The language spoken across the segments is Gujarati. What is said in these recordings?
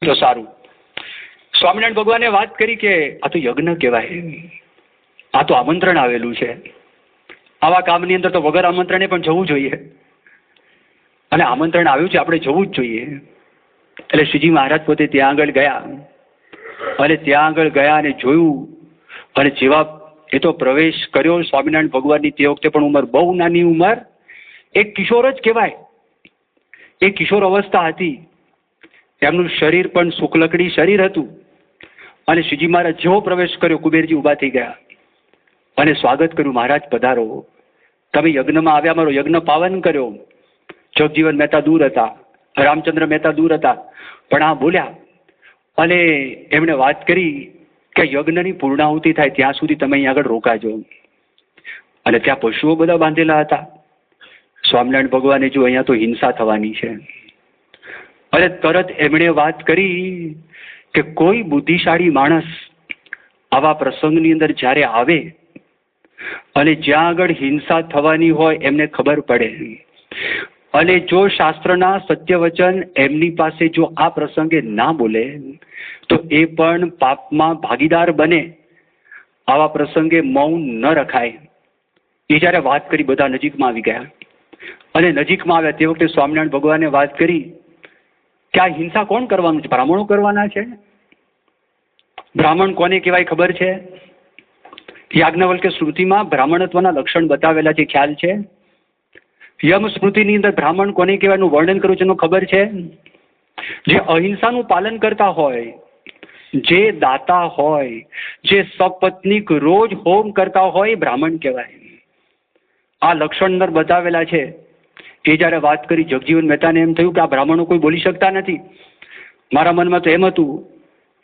તો સારું. સ્વામિનારાયણ ભગવાને વાત કરી કે આ તો યજ્ઞ કહેવાય, આ તો આમંત્રણ આવેલું છે. આવા કામની અંદર તો વગર આમંત્રણે પણ જવું જોઈએ, અને આમંત્રણ આવ્યું છે આપણે જવું જ જોઈએ. એટલે શ્રીજી મહારાજ પોતે ત્યાં આગળ ગયા, અને ત્યાં આગળ ગયા અને જોયું, અને જેવા એ તો પ્રવેશ કર્યો સ્વામિનારાયણ ભગવાનની, તે વખતે પણ ઉંમર બહુ નાની ઉંમર, એક કિશોર જ કહેવાય, એ કિશોર અવસ્થા હતી. એમનું શરીર પણ શુક્લકડી શરીર હતું. અને શ્રીજી મહારાજ જેવો પ્રવેશ કર્યો, કુબેરજી ઊભા થઈ ગયા અને સ્વાગત કર્યું. મહારાજ પધારો, તમે યજ્ઞમાં આવ્યા, મારો યજ્ઞ પાવન કર્યો. જગજીવન મહેતા દૂર હતા, રામચંદ્ર મહેતા દૂર હતા, પણ આ બોલ્યા અને એમણે વાત કરી કે યજ્ઞની પૂર્ણાહુતિ થાય ત્યાં સુધી તમે અહીં આગળ રોકાજો. અને ત્યાં પશુઓ બધા બાંધેલા હતા. સ્વામિનારાયણ ભગવાને જો અહીંયા તો હિંસા થવાની છે, અને તરત એમણે વાત કરી કે કોઈ બુદ્ધિશાળી માણસ આવા પ્રસંગની અંદર જ્યારે આવે અને જ્યાં આગળ હિંસા થવાની હોય એમને ખબર પડે, અને જો શાસ્ત્રના સત્ય વચન એમની પાસે જો આ પ્રસંગે ના બોલે તો એ પણ પાપમાં ભાગીદાર બને. આવા પ્રસંગે મૌન ન રખાય. એ જ્યારે વાત કરી બધા નજીકમાં આવી ગયા, અને નજીકમાં આવ્યા તે વખતે સ્વામિનારાયણ ભગવાને વાત કરી કે આ હિંસા કોણ કરવાનું છે? બ્રાહ્મણો કરવાના છે. બ્રાહ્મણ કોને કહેવાય ખબર છે? યાજ્ઞવલ્ક્ય સ્મૃતિમાં બ્રાહ્મણત્વના લક્ષણ બતાવેલા છે, ખ્યાલ છે? યમ સ્મૃતિની અંદર બ્રાહ્મણ કોને કહેવાયનું વર્ણન કર્યું છે એનું ખબર છે? જે અહિંસાનું પાલન કરતા હોય, જે દાતા હોય, જે સપત્નીક રોજ હોમ કરતા હોય, બ્રાહ્મણ કહેવાય. આ લક્ષણ અંદર બતાવેલા છે. એ જ્યારે વાત કરી જગજીવન મહેતાને એમ થયું કે આ બ્રાહ્મણો કોઈ બોલી શકતા નથી. મારા મનમાં તો એમ હતું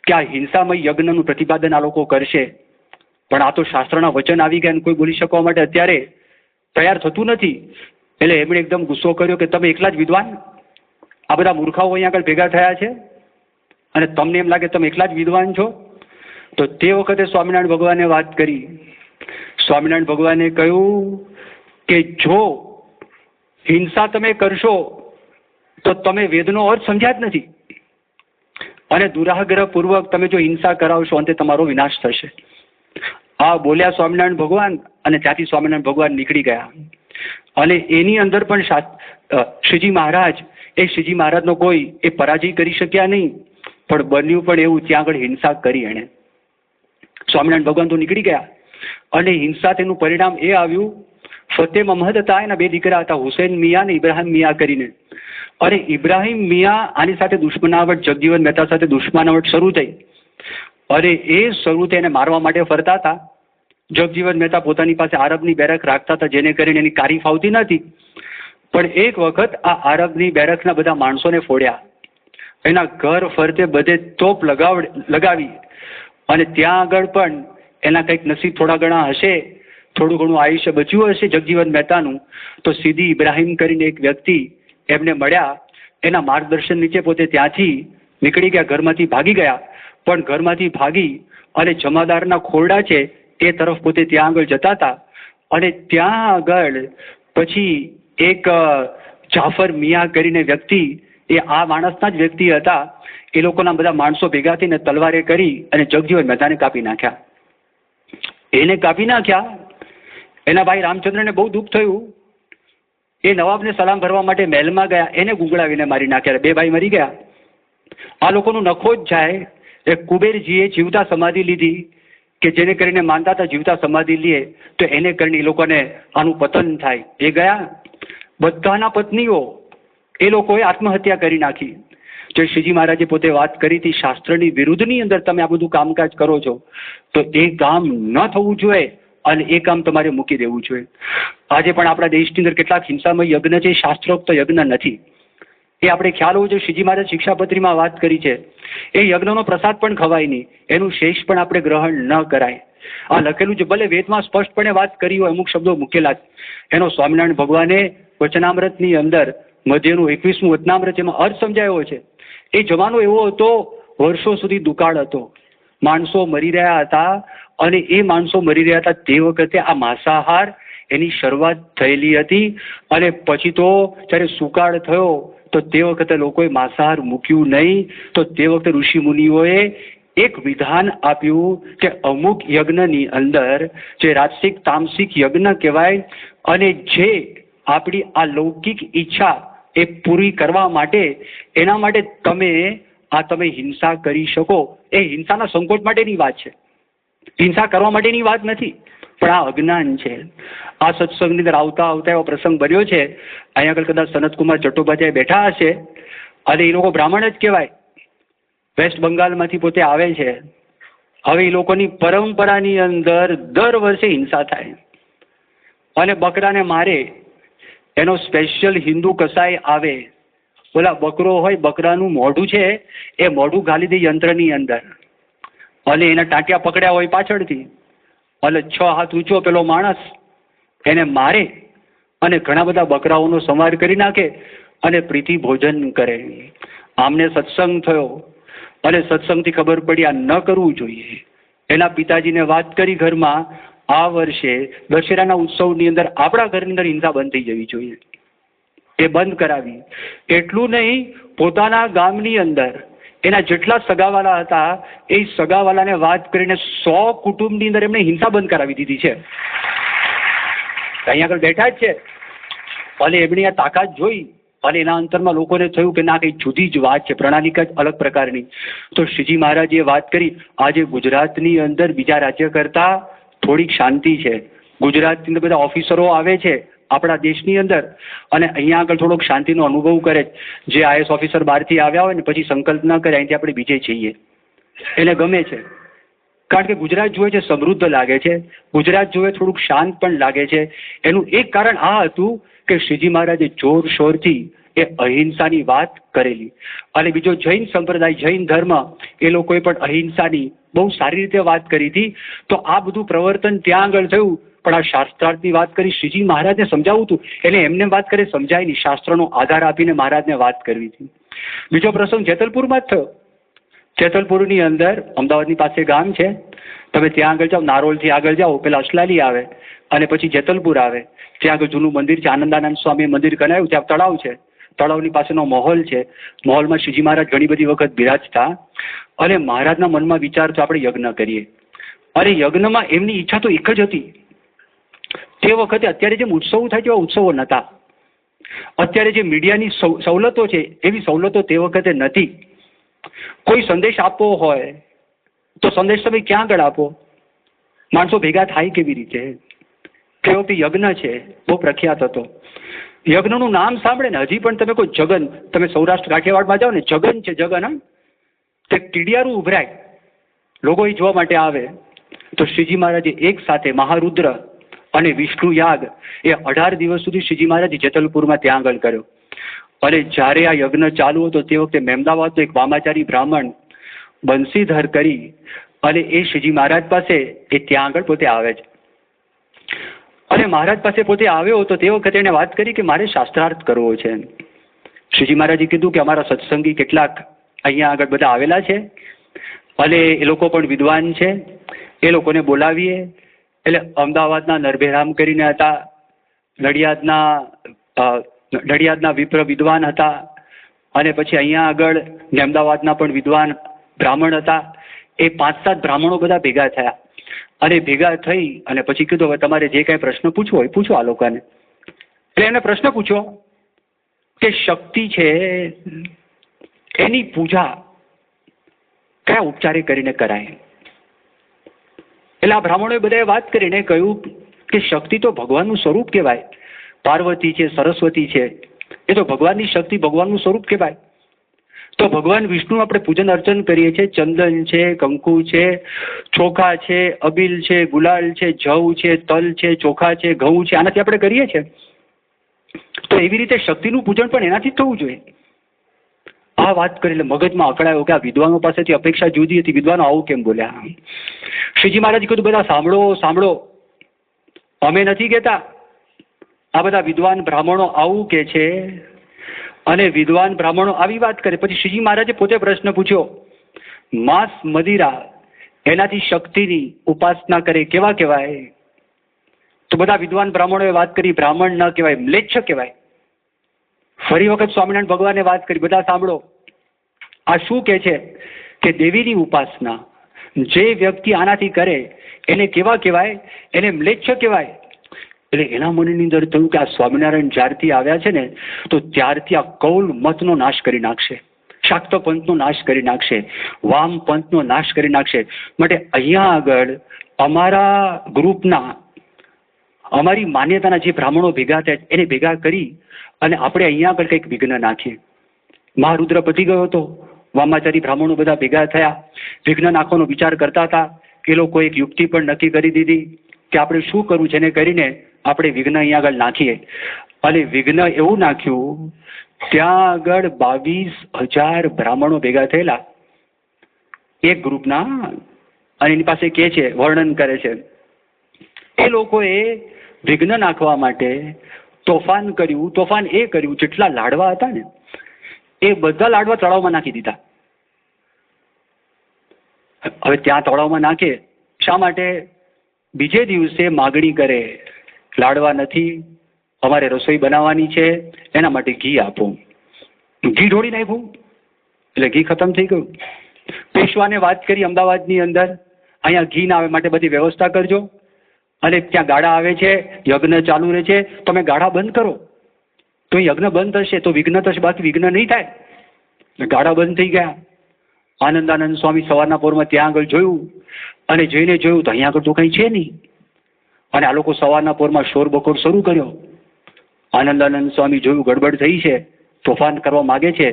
કે આ હિંસામય યજ્ઞનું પ્રતિપાદન આ લોકો કરશે, પણ આ તો શાસ્ત્રના વચન આવી ગયા, કોઈ બોલી શકવા માટે અત્યારે તૈયાર થતું નથી. એટલે એમણે એકદમ ગુસ્સો કર્યો કે તમે એકલા જ વિદ્વાન, આ બધા મૂર્ખાઓ અહીંયા આગળ ભેગા થયા છે અને તમને એમ લાગે તમે એકલા જ વિદ્વાન છો? તો તે વખતે સ્વામિનારાયણ ભગવાને વાત કરી. સ્વામિનારાયણ ભગવાને કહ્યું કે જો હિંસા તમે કરશો તો તમે વેદનો અર્થ સમજ્યા જ નથી, અને દુરાગ્રહ પૂર્વક તમે જો હિંસા કરાવશો અંતે તમારો વિનાશ થશે. આ બોલ્યા સ્વામિનારાયણ ભગવાન, અને ત્યાંથી સ્વામિનારાયણ ભગવાન નીકળી ગયા. અને એની અંદર પણ શ્રીજી મહારાજ, એ શ્રીજી મહારાજનો કોઈ એ પરાજય કરી શક્યા નહીં, પણ બન્યું પણ એવું, ત્યાં આગળ હિંસા કરી એણે. સ્વામિનારાયણ ભગવાન તો નીકળી ગયા, અને હિંસા તેનું પરિણામ એ આવ્યું, ફતેહ મહમદ હતા, એના બે દીકરા હતા, હુસૈન મિયા અને ઇબ્રાહિમ મિયા કરીને. અને ઇબ્રાહિમ મિયા આની સાથે દુશ્મનાવટ, જગજીવન મહેતા સાથે દુશ્મનાવટ શરૂ થઈ, અને એ શરૂ થઈ એને મારવા માટે ફરતા હતા. જગજીવન મહેતા પોતાની પાસે આરબની બેરક રાખતા હતા, જેને કરીને એની કારી ફાવતી નથી. પણ એક વખત આ આરબની બેરકના બધા માણસોને ફોડ્યા, એના ઘર ફરતે બધે તોપ લગાવી, અને ત્યાં આગળ પણ એના કંઈક નસીબ થોડા ઘણા હશે, થોડું ઘણું આયુષ્ય બચ્યું હશે જગજીવન મહેતાનું, તો સીધી ઇબ્રાહિમ કરીને એક વ્યક્તિ એમને મળ્યા, એના માર્ગદર્શન નીચે પોતે ત્યાંથી નીકળી ગયા, ઘરમાંથી ભાગી ગયા. પણ ઘરમાંથી ભાગી અને જમાદારના ખોરડા છે એ તરફ પોતે ત્યાં આગળ જતા હતા. અને ત્યાં આગળ પછી એક જાફર મિયા કરીને વ્યક્તિ, એ આ માણસના જ વ્યક્તિ હતા, એ લોકોના બધા માણસો ભેગા થઈને તલવારે કરી અને જગજીવન મહેતાને કાપી નાખ્યા. એને કાપી નાખ્યા, એના ભાઈ રામચંદ્રને બહુ દુઃખ થયું. એ નવાબને સલામ ભરવા માટે મહેલમાં ગયા, એને ગુંગળાવીને મારી નાખ્યા. બે ભાઈ મરી ગયા. આ લોકોનું નખો જ જાય. એ કુબેરજીએ જીવતા સમાધિ લીધી, કે જેને કરીને માનતા હતા જીવતા સમાધિ લે તો એને કરીને એ લોકોને આનું પતન થાય. એ ગયા. બધાના પત્નીઓ એ લોકોએ આત્મહત્યા કરી નાખી. જે શ્રીજી મહારાજે પોતે વાત કરી હતી, શાસ્ત્રની વિરુદ્ધની અંદર તમે આ બધું કામકાજ કરો છો તો એ કામ ન થવું જોઈએ, અને એ કામ તમારે મૂકી દેવું જોઈએ. આજે પણ આપણા દેશની અંદર કેટલાક હિંસામય યજ્ઞ છે, શાસ્ત્રોક્ત યજ્ઞ નથી. એ આપણે ખ્યાલ હોવો જોઈએ. શ્રીજી મહારાજ શિક્ષાપત્રીમાં વાત કરી છે, એ યજ્ઞનો પ્રસાદ પણ ખવાય નહીં, એનું શેષ પણ આપણે ગ્રહણ ન કરાય. આ લખેલું છે, ભલે વેદમાં સ્પષ્ટપણે વાત કરી હોય, અમુક શબ્દો મૂકેલા જ. એનો સ્વામિનારાયણ ભગવાને વચનામૃતની અંદર મધ્યનું 21મું વચનામૃત એમાં અર્થ સમજાયો છે. એ જમાનો એવો હતો, વર્ષો સુધી દુકાળ હતો, માણસો મરી રહ્યા હતા, અને એ માણસો મરી રહ્યા હતા તે વખતે આ માંસાહાર એની શરૂઆત થયેલી હતી. અને પછી તો જ્યારે સુકાળ થયો તો તે વખતે લોકોએ માંસાહાર મૂક્યું નહીં. તો તે વખતે ઋષિ મુનિઓએ એક વિધાન આપ્યું કે અમુક યજ્ઞની અંદર જે રાજસિક તામસિક યજ્ઞ કહેવાય, અને જે આપણી આ લૌકિક ઈચ્છા એ પૂરી કરવા માટે, એના માટે તમે હિંસા કરી શકો. એ હિંસાના સંકોચ માટેની વાત છે, હિંસા કરવા માટેની વાત નથી, પણ આ અજ્ઞાન છે. આ સત્સંગની અંદર આવતા આવતા એવો પ્રસંગ બન્યો છે. અહીંયા આગળ કદાચ સનતકુમાર ચટ્ટોપાધ્યાય બેઠા હશે, અને એ લોકો બ્રાહ્મણ જ કહેવાય, વેસ્ટ બંગાળમાંથી પોતે આવે છે. હવે એ લોકોની પરંપરાની અંદર દર વર્ષે હિંસા થાય અને બકરાને મારે. એનો સ્પેશિયલ હિન્દુ કસાઈ આવે, ઓલા બકરો હોય, બકરાનું મોઢું છે એ મોઢું ગાલી દે યંત્રની અંદર, અને એના ટાંટિયા પકડ્યા હોય પાછળથી, અને 6 હાથ ઊંચો પેલો માણસ એને મારે અને ઘણા બધા બકરાઓનો સંહાર કરી નાખે અને પ્રીતિ ભોજન કરે. આમને સત્સંગ થયો અને સત્સંગથી ખબર પડી આ ન કરવું જોઈએ. એના પિતાજીને વાત કરી ઘરમાં, આ વર્ષે દશેરાના ઉત્સવની અંદર આપણા ઘરની અંદર હિંસા બંધ થઈ જવી જોઈએ. એ બંધ કરાવી. એટલું નહીં, પોતાના ગામની અંદર એના જેટલા સગાવાલા હતા એ સગાવાલાને વાત કરીને 100 કુટુંબની અંદર એમને હિંસા બંધ કરાવી દીધી છે. અહીંયા આગળ બેઠા જ છે. અને એમની આ તાકાત જોઈ અને એના અંતરમાં લોકોને થયું કે ના, કંઈ જુદી જ વાત છે, પ્રણાલિકા જ અલગ પ્રકારની. તો શ્રીજી મહારાજે વાત કરી, આજે ગુજરાતની અંદર બીજા રાજ્ય કરતા થોડીક શાંતિ છે. ગુજરાતની અંદર બધા ઓફિસરો આવે છે આપણા દેશની અંદર, અને અહીંયા આગળ થોડોક શાંતિનો અનુભવ કરે. જે આઈએસ ઓફિસર બહારથી આવ્યા હોય ને પછી સંકલ્પ ન કરે અહીંથી આપણે બીજે જઈએ, એને ગમે છે. કારણ કે ગુજરાત જોવે છે સમૃદ્ધ લાગે છે, ગુજરાત જોવે થોડુંક શાંત પણ લાગે છે. એનું એક કારણ આ હતું કે શ્રીજી મહારાજે જોર શોરથી એ અહિંસાની વાત કરેલી. અને બીજો જૈન સંપ્રદાય, જૈન ધર્મ, એ લોકોએ પણ અહિંસાની બહુ સારી રીતે વાત કરી હતી. તો આ બધું પ્રવર્તન ત્યાં આગળ થયું. પણ આ શાસ્ત્રાર્થની વાત કરી, શ્રીજી મહારાજને સમજાવવું હતું, એને એમને વાત કરે સમજાય નહીં, શાસ્ત્રનો આધાર આપીને મહારાજને વાત કરવી હતી. બીજો પ્રસંગ જેતલપુરમાં જ થયો. જેતલપુરની અંદર અમદાવાદની પાસે ગામ છે, તમે ત્યાં આગળ જાઓ, નારોલથી આગળ જાઓ, પેલા અસલાલી આવે અને પછી જેતલપુર આવે. ત્યાં આગળ જૂનું મંદિર છે, આનંદાનંદ સ્વામી મંદિર કરાયું, ત્યાં તળાવ છે, તળાવની પાસેનો મહોલ છે. મહોલમાં શ્રીજી મહારાજ ઘણી બધી વખત બિરાજતા, અને મહારાજના મનમાં વિચાર તો આપણે યજ્ઞ કરીએ. અને યજ્ઞમાં એમની ઈચ્છા તો એક જ હતી. તે વખતે અત્યારે જેમ ઉત્સવો થાય તેવા ઉત્સવો નહોતા. અત્યારે જે મીડિયાની સવલતો છે એવી સવલતો તે વખતે નથી. કોઈ સંદેશ આપવો હોય તો સંદેશ તમે ક્યાં આગળ આપો? માણસો ભેગા થાય કેવી રીતે? તે વખતે યજ્ઞ છે, બહુ પ્રખ્યાત હતો. યજ્ઞનું નામ સાંભળે ને હજી પણ તમે કોઈ જગન, તમે સૌરાષ્ટ્ર કાઠિયાવાડમાં જાઓ ને, જગન છે, જગન, તે ટીડિયારું ઉભરાય, લોકો એ જોવા માટે આવે. તો શ્રીજી મહારાજે એક સાથે મહારુદ્ર અને વિષ્ણુ યાગ એ 18 દિવસ સુધી શ્રીજી મહારાજે જેતલપુરમાં ત્યાં આગળ કર્યો. અને જ્યારે આ યજ્ઞ ચાલુ હતો તે વખતે મહેમદાવાદનો એક વામાચારી બ્રાહ્મણ બંસીધર કરી અને એ શ્રીજી મહારાજ પાસે એ ત્યાં આગળ પોતે આવે છે. અને મહારાજ પાસે પોતે આવ્યો તો તે વખતે એને વાત કરી કે મારે શાસ્ત્રાર્થ કરવો છે. શ્રીજી મહારાજે કીધું કે અમારા સત્સંગી કેટલાક અહીંયા આગળ બધા આવેલા છે અને એ લોકો પણ વિદ્વાન છે, એ લોકોને બોલાવીએ. એટલે અમદાવાદના નરભેરામ કરીને હતા, નડિયાદના વિપ્ર વિદ્વાન હતા, અને પછી અહીંયા આગળ અમદાવાદના પણ વિદ્વાન બ્રાહ્મણ હતા. એ 5-7 બ્રાહ્મણો બધા ભેગા થયા અને ભેગા થઈ અને પછી કીધું હવે તમારે જે કાંઈ પ્રશ્ન પૂછવો હોય પૂછો આ લોકોને. એટલે એને પ્રશ્ન પૂછ્યો કે શક્તિ છે એની પૂજા કયા ઉપચારે કરીને કરાય? એટલે આ બ્રાહ્મણોએ બધાએ વાત કરીને કહ્યું કે શક્તિ તો ભગવાનનું સ્વરૂપ કહેવાય. પાર્વતી છે, સરસ્વતી છે, એ તો ભગવાનની શક્તિ, ભગવાનનું સ્વરૂપ કહેવાય. તો ભગવાન વિષ્ણુ આપણે પૂજન અર્ચન કરીએ છીએ, ચંદન છે, કંકુ છે, ચોખા છે, અબીલ છે, ગુલાલ છે, જવ છે, તલ છે, ચોખા છે, ઘઉં છે, આનાથી આપણે કરીએ છીએ. તો એવી રીતે શક્તિનું પૂજન પણ એનાથી જ થવું જોઈએ. આ વાત કરી એટલે મગજમાં અકળાયો કે આ વિદ્વાનો પાસેથી અપેક્ષા જુદી હતી, વિદ્વાનો આવું કેમ બોલ્યા? શ્રીજી મહારાજ કીધું બધા સાંભળો સાંભળો, અમે નથી કહેતા, આ બધા વિદ્વાન બ્રાહ્મણો આવું કે છે અને વિદ્વાન બ્રાહ્મણો આવી વાત કરે. પછી શ્રીજી મહારાજે પોતે પ્રશ્ન પૂછ્યો, માંસ મદિરા એનાથી શક્તિની ઉપાસના કરે કેવા કહેવાય? તો બધા વિદ્વાન બ્રાહ્મણોએ વાત કરી, બ્રાહ્મણ ન કહેવાય, મ્લેચ્છ કહેવાય. ફરી વખત સ્વામિનારાયણ ભગવાને વાત કરી, બધા સાંભળો. આ શું કહે છે કે દેવીની ઉપાસના જે વ્યક્તિ આનાથી કરે એને કેવા કહેવાય? એને મ્લેચ્છ કહેવાય. એટલે એના મનની અંદર થયું કે આ સ્વામિનારાયણ જ્યારથી આવ્યા છે ને તો ત્યારથી આ કૌલ મતનો નાશ કરી નાખશે, શાક્ત પંથનો નાશ કરી નાખશે, વામ પંથનો નાશ કરી નાખશે. માટે અહીંયા આગળ અમારા ગ્રુપના, અમારી માન્યતાના જે બ્રાહ્મણો ભેગા થયા એને ભેગા કરી અને આપણે અહીંયા આગળ કંઈક વિઘ્ન નાખીએ. મહારુદ્ર પતી ગયો હતો, વામાચારી બ્રાહ્મણો બધા ભેગા થયા, વિઘ્ન નાખવાનો વિચાર કરતા હતા. એ લોકો એક યુક્તિ પણ નક્કી કરી દીધી કે આપણે શું કરવું છે, એને કરીને આપણે વિઘ્ન અહીંયા આગળ નાખીએ. અને વિઘ્ન એવું નાખ્યું, ત્યાં આગળ 22,000 બ્રાહ્મણો ભેગા થયેલા એક ગ્રુપના. અને એની પાસે કે છે, વર્ણન કરે છે, એ લોકોએ વિઘ્ન નાખવા માટે તોફાન કર્યું. તોફાન એ કર્યું, જેટલા લાડવા હતા ને એ બધા લાડવા તળાવમાં નાખી દીધા. હવે ત્યાં તળાવમાં નાખે શા માટે? બીજે દિવસે માગણી કરે, લાડવા નથી, અમારે રસોઈ બનાવવાની છે, એના માટે ઘી આપો. ઘી ઢોળી નાખ્યું એટલે ઘી ખતમ થઈ ગયું. પેશવાને વાત કરી અમદાવાદની અંદર, અહીંયા ઘી ના આવે માટે બધી વ્યવસ્થા કરજો. અને ત્યાં ગાડા આવે છે, યજ્ઞ ચાલુ રહે છે, તમે ગાડા બંધ કરો તો યજ્ઞ બંધ થશે તો વિઘ્ન થશે, બાકી વિઘ્ન નહીં થાય. ગાડા બંધ થઈ ગયા. આનંદાનંદ સ્વામી સવારના પોરમાં ત્યાં આગળ જોયું અને જઈને જોયું તો અહીંયા આગળ તો કંઈ છે નહીં. અને આ લોકો સવારના પોરમાં શોર બકોર શરૂ કર્યો. આનંદાનંદ સ્વામી જોયું ગડબડ થઈ છે, તોફાન કરવા માગે છે.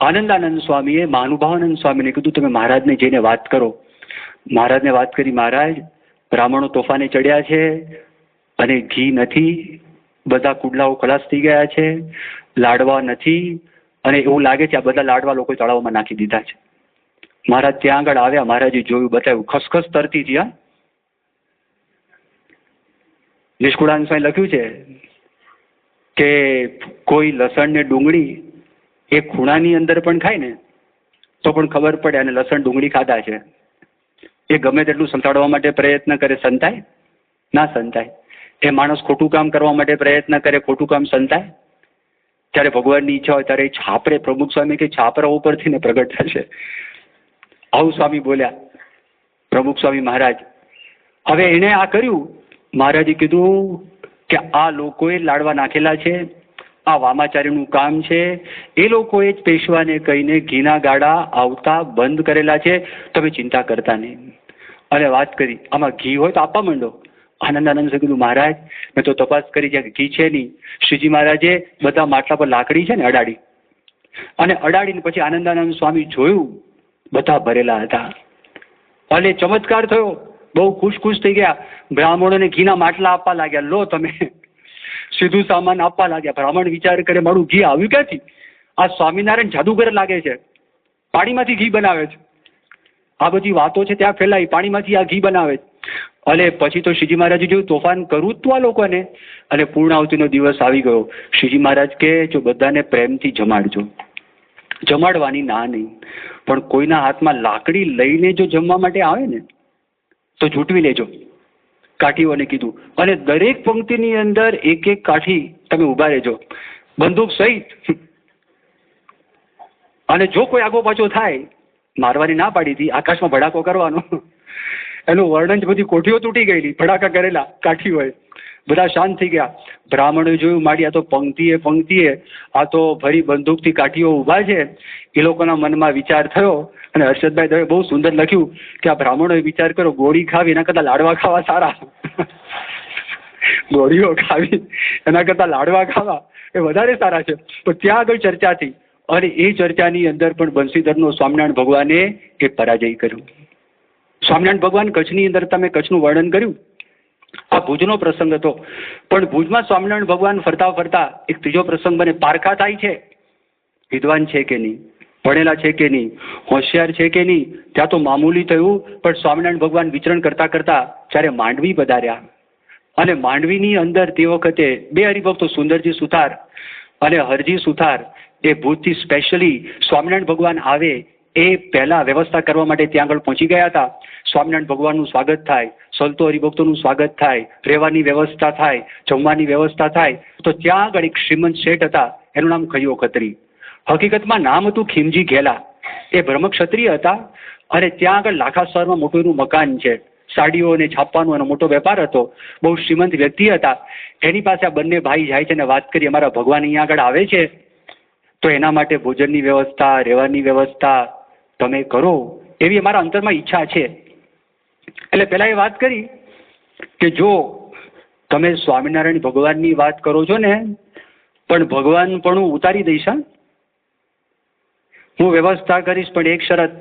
આનંદાનંદ સ્વામીએ મહાનુભાવાનંદ સ્વામીને કીધું તમે મહારાજને જઈને વાત કરો. મહારાજને વાત કરી, મહારાજ બ્રાહ્મણો તોફાને ચડ્યા છે અને ઘી નથી, બધા કુડલાઓ ખલાસ થઈ ગયા છે, લાડવા નથી, અને એવું લાગે છે આ બધા લાડવા લોકો તળાવમાં નાખી દીધા છે. મહારાજ ત્યાં આગળ આવ્યા, મહારાજે જોયું, બતાવ્યું, ખસખસ તરતી હતી. હા, નિષ્કુળાનંદ સ્વામી લખ્યું છે કે કોઈ લસણ ને ડુંગળી એ ખૂણાની અંદર પણ ખાય ને તો પણ ખબર પડે અને લસણ ડુંગળી ખાધા છે. એ ગમે તેટલું સંતાડવા માટે પ્રયત્ન કરે, સંતાય ના સંતાય. એ માણસ ખોટું કામ કરવા માટે પ્રયત્ન કરે, ખોટું કામ સંતાય. ત્યારે ભગવાનની ઈચ્છા હોય ત્યારે છાપરે, પ્રમુખ સ્વામી કે છાપરા ઉપરથી ને પ્રગટ થશે. આવું સ્વામી બોલ્યા, પ્રમુખ સ્વામી મહારાજ. હવે એને આ કર્યું. મહારાજે કીધું કે આ લોકોએ લાડવા નાખેલા છે, આ વામાચાર્યનું કામ છે, એ લોકોએ જ પેશવાને કહીને ઘીના ગાડા આવતા બંધ કરેલા છે, તમે ચિંતા કરતા નહીં. અને વાત કરી આમાં ઘી હોય તો આપવા માંડો. આનંદાનંદ કીધું મહારાજ મેં તો તપાસ કરી છે, ઘી છે નહીં. શ્રીજી મહારાજે બધા માટલા પર લાકડી છે ને અડાડી, અને અડાડીને પછી આનંદાનંદ સ્વામી જોયું બધા ભરેલા હતા. અને ચમત્કાર થયો, બહુ ખુશ થઈ ગયા. બ્રાહ્મણોને ઘીના માટલા આપવા લાગ્યા, લો તમે, સીધું સામાન આપવા લાગ્યા. બ્રાહ્મણ વિચાર કરે મારું ઘી આવ્યું ક્યાંથી? આ સ્વામિનારાયણ જાદુગર લાગે છે, પાણીમાંથી ઘી બનાવે છે. આ બધી વાતો છે ત્યાં ફેલાઈ, પાણીમાંથી આ ઘી બનાવે છે. અને પછી તો શ્રીજી મહારાજે જોયું તોફાન કરવું જ તું આ લોકોને. અને પૂર્ણાહુતિનો દિવસ આવી ગયો. શ્રીજી મહારાજ કે જો બધાને પ્રેમથી જમાડજો, જમાડવાની ના નહીં, પણ કોઈના હાથમાં લાકડી લઈને જો જમવા માટે આવે ને તો ઝૂંટવી લેજો. કાઠીઓને કીધું, અને દરેક પંક્તિની અંદર એક એક કાઠી તમે ઉભા રહેજો, બંદૂક સહિત. અને જો કોઈ આગો પાછો થાય, મારવાની ના પાડી હતી, આકાશમાં ભડાકો કરવાનો. એનું વર્ણન બધી કોઠીઓ તૂટી ગયેલી, ભડાકા કરેલા કાઠીઓએ. બધા શાંત થઈ ગયા. બ્રાહ્મણોએ જોયું માડી આ તો પંક્તિએ આ તો ભરી બંદૂકથી કાઠીઓ ઊભા છે. એ લોકોના મનમાં વિચાર થયો, અને હર્ષદભાઈ દવે બહુ સુંદર લખ્યું કે આ બ્રાહ્મણોએ વિચાર કર્યો ગોળી ખાવી એના કરતાં લાડવા ખાવા સારા. ગોળીઓ ખાવી એના કરતાં લાડવા ખાવા એ વધારે સારા છે. તો ત્યાં આગળ ચર્ચા થઈ, અને એ ચર્ચાની અંદર પણ બંસીધરનો સ્વામિનારાયણ ભગવાને એ પરાજય કર્યો. સ્વામિનારાયણ ભગવાન કચ્છની અંદર તમે કચ્છનું વર્ણન કર્યું, આ ભુજનો પ્રસંગ હતો. પણ ભુજમાં સ્વામિનારાયણ ભગવાન ફરતા ફરતા એક ત્રીજો પ્રસંગ બને. પારખા થાય છે, વિદ્વાન છે કે નહીં, ભણેલા છે કે નહીં, હોશિયાર છે કે નહીં. ત્યાં તો મામૂલી થયું, પણ સ્વામિનારાયણ ભગવાન વિચરણ કરતા કરતા જ્યારે માંડવી પધાર્યા, અને માંડવીની અંદર તે વખતે બે હરિભક્તો સુંદરજી સુથાર અને હરજી સુથાર એ ભુજથી સ્પેશિયલી સ્વામિનારાયણ ભગવાન આવે એ પહેલા વ્યવસ્થા કરવા માટે ત્યાં આગળ પહોંચી ગયા હતા. સ્વામિનારાયણ ભગવાનનું સ્વાગત થાય, સંતો હરિભક્તોનું સ્વાગત થાય, રહેવાની વ્યવસ્થા થાય, જમવાની વ્યવસ્થા થાય. તો ત્યાં આગળ એક શ્રીમંત શેઠ હતા, એનું નામ ખયો ખત્રી. હકીકતમાં નામ હતું ખીમજી ઘેલા. એ બ્રહ્મક્ષત્રિય હતા અને ત્યાં આગળ લાખાસરમાં મોટું એનું મકાન છે. સાડીઓ અને છાપવાનો એનો મોટો વેપાર હતો. બહુ શ્રીમંત વ્યક્તિ હતા. એની પાસે આ બંને ભાઈ જાય છે અને વાત કરી અમારા ભગવાન અહીંયા આગળ આવે છે તો એના માટે ભોજનની વ્યવસ્થા, રહેવાની વ્યવસ્થા તમે કરો એવી અમારા અંતરમાં ઈચ્છા છે. એટલે પેલા એ વાત કરી કે જો તમે સ્વામિનારાયણ ભગવાનની વાત કરો છો ને પણ ભગવાન પણ હું ઉતારી દઈશ. હું વ્યવસ્થા કરીશ પણ એક શરત,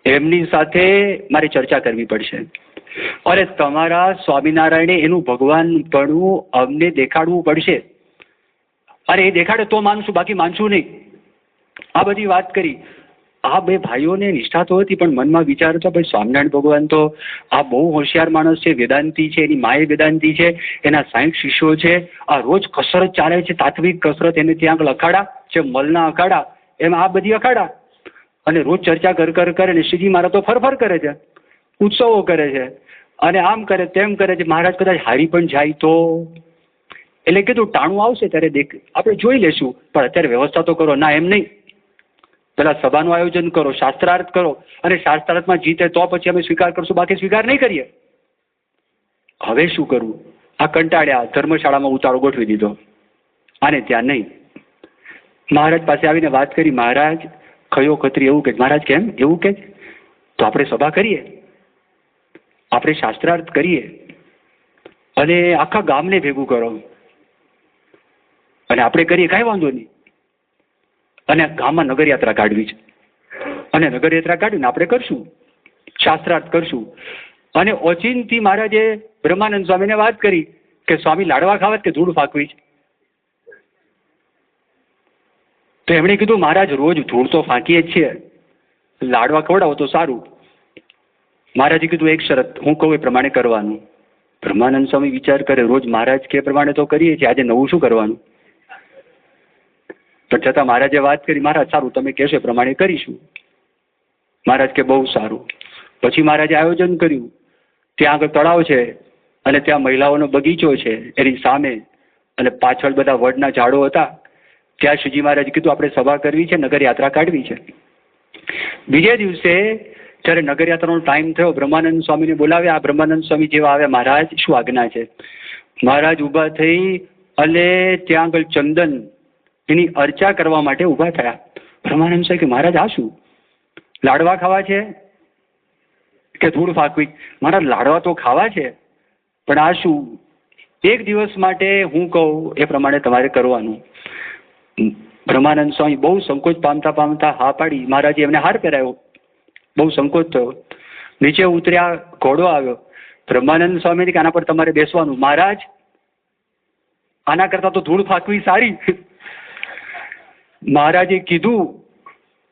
એમની સાથે મારે ચર્ચા કરવી પડશે. અરે તમારા સ્વામિનારાયણે એનું ભગવાનપણું અમને દેખાડવું પડશે. અરે એ દેખાડે તો માનશું, બાકી માનશું નહીં. આ બધી વાત કરી. આ બે ભાઈઓને નિષ્ઠા તો હતી પણ મનમાં વિચાર હતો ભાઈ સ્વામિનારાયણ ભગવાન તો આ બહુ હોશિયાર માણસ છે, વેદાંતી છે, એની માએ વેદાંતી છે, એના 60 શિષ્યો છે, આ રોજ કસરત ચાલે છે, તાત્વિક કસરત. એને ત્યાં આગળ અખાડા છે, મલના અખાડા, એમ આ બધી અખાડા, અને રોજ ચર્ચા કર કરે. અને શ્રીજી મહારાજ તો ફરફર કરે છે, ઉત્સવો કરે છે, અને આમ કરે તેમ કરે છે. મહારાજ કદાચ હારી પણ જાય તો, એટલે કીધું ટાણું આવશે ત્યારે આપણે જોઈ લેશું, પણ અત્યારે વ્યવસ્થા તો કરો. ના, એમ નહીં, પેલા સભાનું આયોજન કરો, શાસ્ત્રાર્થ કરો, અને શાસ્ત્રાર્થમાં જીતે તો પછી અમે સ્વીકાર કરશું, બાકી સ્વીકાર નહીં કરીએ. હવે શું કરવું? આ કંટાળ્યા, ધર્મશાળામાં ઉતારો ગોઠવી દીધો. આને ત્યાં નહીં. મહારાજ પાસે આવીને વાત કરી. મહારાજ ખયો ખત્રી એવું કે, મહારાજ કેમ એવું કે, તો આપણે સભા કરીએ, આપણે શાસ્ત્રાર્થ કરીએ અને આખા ગામને ભેગું કરો અને આપણે કરીએ, કાંઈ વાંધો નહીં. અને ગામમાં નગરયાત્રા કાઢવી છે અને નગરયાત્રા કાઢીને આપણે કરશું, શાસ્ત્રાર્થ કરશું. અને ઓચિંતી મહારાજે બ્રહ્માનંદ સ્વામીને વાત કરી કે સ્વામી લાડવા ખાવા કે ધૂળ ફાંકવી છે? તો એમણે કીધું મહારાજ રોજ ધૂળ તો ફાંકીએ જ છીએ, લાડવા ખવડાવો તો સારું. મહારાજે કીધું એક શરત, હું કહું એ પ્રમાણે કરવાનું. બ્રહ્માનંદ સ્વામી વિચાર કરે, રોજ મહારાજ કે પ્રમાણે તો કરીએ છીએ, આજે નવું શું કરવાનું? પણ છતાં મહારાજે વાત કરી, મહારાજ સારું તમે કહેશો એ પ્રમાણે કરીશું. મહારાજ કે બહુ સારું. પછી મહારાજે આયોજન કર્યું. ત્યાં આગળ તળાવ છે અને ત્યાં મહિલાઓનો બગીચો છે એની સામે, અને પાછળ બધા વડના ઝાડો હતા. ત્યાં શ્રીજી મહારાજ કીધું આપણે સભા કરવી છે, નગરયાત્રા કાઢવી છે. બીજે દિવસે જ્યારે નગરયાત્રાનો ટાઈમ થયો, બ્રહ્માનંદ સ્વામીને બોલાવ્યા. આ બ્રહ્માનંદ સ્વામી જેવા આવ્યા, મહારાજ શું આજ્ઞા છે? મહારાજ ઊભા થઈ અને ત્યાં આગળ ચંદન એની અર્ચા કરવા માટે ઊભા થયા. બ્રહ્માનંદ સ્વામી કે મહારાજ આ શું? લાડવા ખાવા છે કે ધૂળ ફાંકવી? મહારાજ લાડવા તો ખાવા છે પણ આ શું? એક દિવસ માટે હું કહું એ પ્રમાણે તમારે કરવાનું. બ્રહ્માનંદ સ્વામી બહુ સંકોચ પામતા પામતા હા પાડી. મહારાજે એમને હાર પહેરાયો. બહુ સંકોચ થયો. નીચે ઉતર્યા, ઘોડો આવ્યો. બ્રહ્માનંદ સ્વામી કે આના પર તમારે બેસવાનું. મહારાજ આના કરતા તો ધૂળ ફાંકવી સારી. મહારાજે કીધું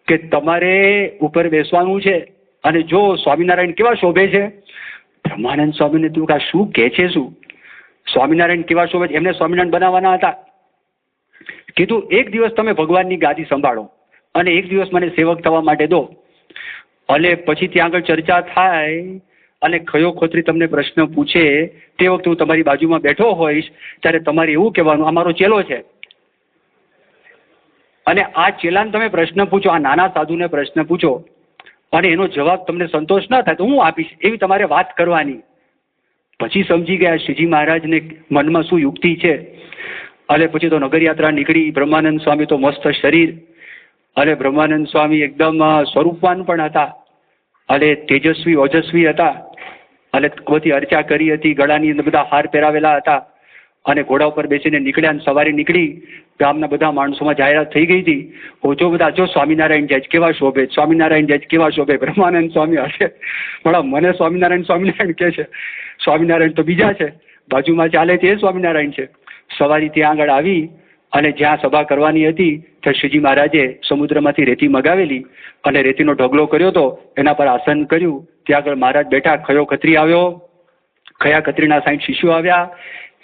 કે તમારે ઉપર બેસવાનું છે, અને જો સ્વામિનારાયણ કેવા શોભે છે. બ્રહ્માનંદ સ્વામીને તું આ શું કહે છે? શું સ્વામિનારાયણ કેવા શોભે છે? એમને સ્વામિનારાયણ બનાવવાના હતા. કીધું એક દિવસ તમે ભગવાનની ગાદી સંભાળો અને એક દિવસ મને સેવક થવા માટે દો, અને પછી ત્યાં આગળ ચર્ચા થાય અને ખયો ખોત્રી તમને પ્રશ્ન પૂછે તે વખતે હું તમારી બાજુમાં બેઠો હોઈશ, ત્યારે તમારે એવું કહેવાનું આ મારો ચેલો છે, અને આ ચેલાને તમે પ્રશ્ન પૂછો, આ નાના સાધુને પ્રશ્ન પૂછો, અને એનો જવાબ તમને સંતોષ ના થાય તો હું આપીશ, એવી તમારે વાત કરવાની. પછી સમજી ગયા શ્રીજી મહારાજને મનમાં શું યુક્તિ છે. અને પછી તો નગરયાત્રા નીકળી. બ્રહ્માનંદ સ્વામી તો મસ્ત શરીર, અને બ્રહ્માનંદ સ્વામી એકદમ સ્વરૂપવાન પણ હતા અને તેજસ્વી ઓજસ્વી હતા, અને બધી અર્ચા કરી હતી. ગળાની અંદર બધા હાર પહેરાવેલા હતા અને ઘોડા ઉપર બેસીને નીકળ્યા. અને સવારી નીકળી, ગામના બધા માણસોમાં જાહેરાત થઈ ગઈ હતી. જો બધા જો સ્વામિનારાયણ જાય કેવા શોભે, સ્વામિનારાયણ જાય કેવા શોભે. બ્રહ્માનંદ સ્વામી હશે, પણ મને સ્વામિનારાયણ સ્વામિનારાયણ કહે છે. સ્વામિનારાયણ તો બીજા છે, બાજુમાં ચાલે તે સ્વામિનારાયણ છે. સવારી ત્યાં આગળ આવી અને જ્યાં સભા કરવાની હતી ત્યાં શ્રીજી મહારાજે સમુદ્રમાંથી રેતી મગાવેલી અને રેતીનો ઢગલો કર્યો હતો, એના પર આસન કર્યું. ત્યાં આગળ મહારાજ બેઠા. ખયો ખત્રી આવ્યો, ખયા ખત્રીના 60 શિષ્યો આવ્યા,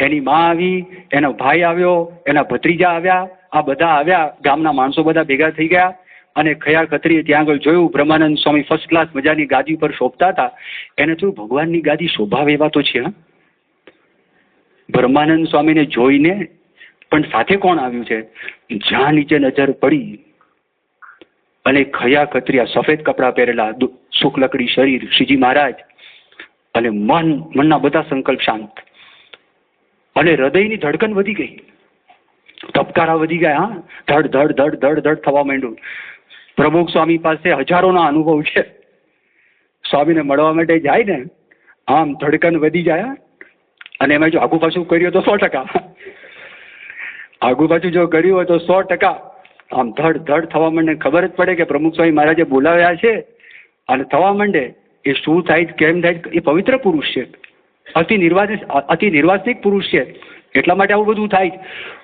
એની માં આવી, એનો ભાઈ આવ્યો, એના ભત્રીજા આવ્યા, આ બધા આવ્યા. ગામના માણસો બધા ભેગા થઈ ગયા અને ખયા ખત્રીએ ત્યાં આગળ જોયું. બ્રહ્માનંદ સ્વામી ફર્સ્ટ ક્લાસ મજાની ગાદી પર શોભતા હતા. એને થયું ભગવાનની ગાદી શોભાવે એવા તો છે. બ્રહ્માનંદ સ્વામીને જોઈને પણ સાથે કોણ આવ્યું છે? જ્યાં નીચે નજર પડી અને ખયા ખત્રિયા સફેદ કપડા પહેરેલા, શુક્લકડી શરીર, શ્રીજી મહારાજ, અને મનના બધા સંકલ્પ શાંત, અને હૃદયની ધડકન વધી ગઈ, ધબકારા વધી ગયા. હા, ધડ ધડ ધડ ધડ ધડ થવા માંડ્યું. પ્રમુખ સ્વામી પાસે હજારોના અનુભવ છે. સ્વામીને મળવા માટે જાય ને, આમ ધડકન વધી જાય. અને એમાં જો આગુ પાછું કર્યું તો 100%, આગુ પાછું જો કર્યું હોય તો 100%. આમ ધડ ધડ થવા માંડે. ખબર જ પડે કે પ્રમુખ સ્વામી મહારાજે બોલાવ્યા છે. અને થવા માંડે એ શું થાય, કેમ થાય, એ પવિત્ર પુરુષ છે, અતિ નિર્વાસિક પુરુષ છે, એટલા માટે આવું બધું થાય.